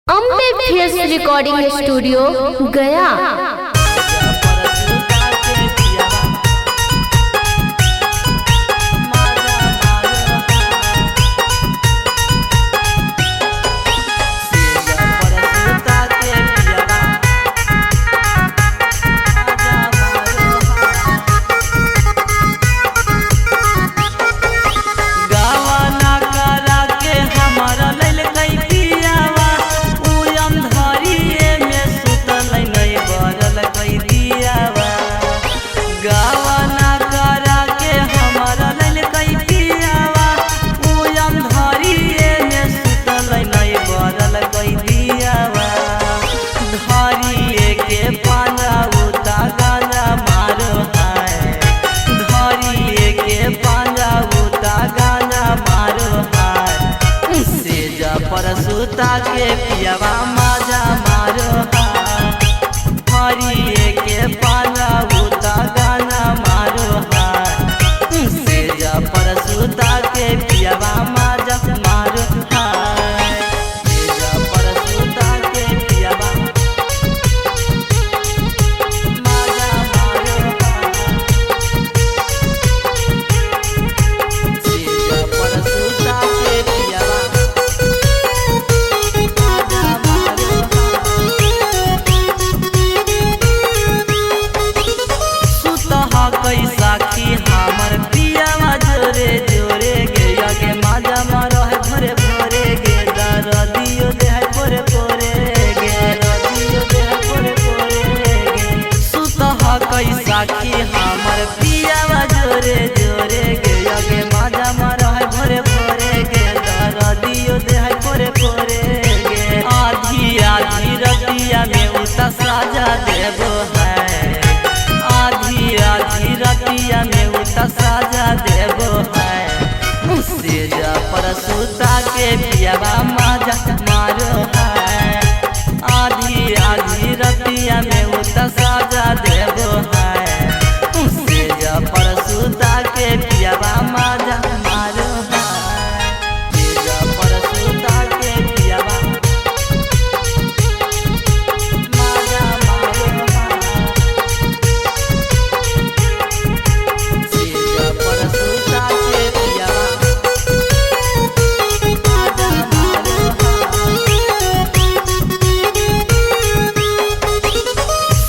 Ambe face recording studio गया। परसुता के पियावा माजा मारो हरिए के पाना उता गाना मारो से जा परसुता के पियावा माजा मारो परसुता के पियावा माजा मारो परसुता के पियावा साखी हमर पियावा जोरे जोरे गे आगे माजा मारो है भरे भरे गे दरदियो दे है भरे भरे गे रदियो दे है भरे भरे गे सुतहा कई साखी हमर पियावा जोरे जोरे गे आगे माजा मारो है भरे भरे गे दरदियो दे है भरे भरे गे आधी आधी रतिया में उता साजा देबो है आधी आधी रतिया में उता साजा देबो है से जा परसुता के पियावा माजा मारो है आधी आधी रतिया में उता साजा देबो है से जा परसुता के पियावा माजा मारो है से जा परसुता के पियावा माजा मारो है परसुता के पियावा माजा मारो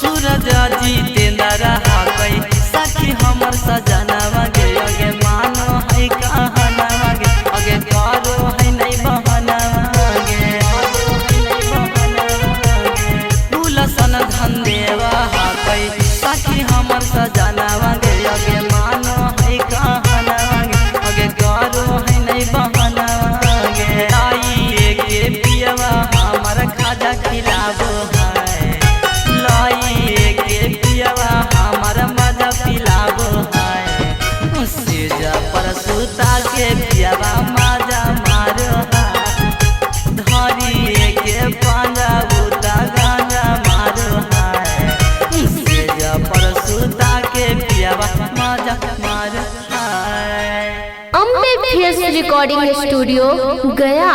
सूरज जितेंद्र रहा कई सखी हमर सजनवा गे अगे मानो है कहनवा गे अगे करो है नहीं बहनवा गे करो है नहीं बहनवा गे फूलसन धन देवा हा कई सखी हमर सजनवा गे अगे मानो है कहनवा गे अगे करो है नहीं बहनवा गे आई के पियवा हमर खाजा खिलाबो है लाई के पियवा हमर मजा पिलाबो है से जा परसुता के पियवा मजा मारो है धरी के पांजा उता गाना मारो है से जा परसुता के पियवा मजा मारो है अम्बे फेस रिकॉर्डिंग स्टूडियो गया।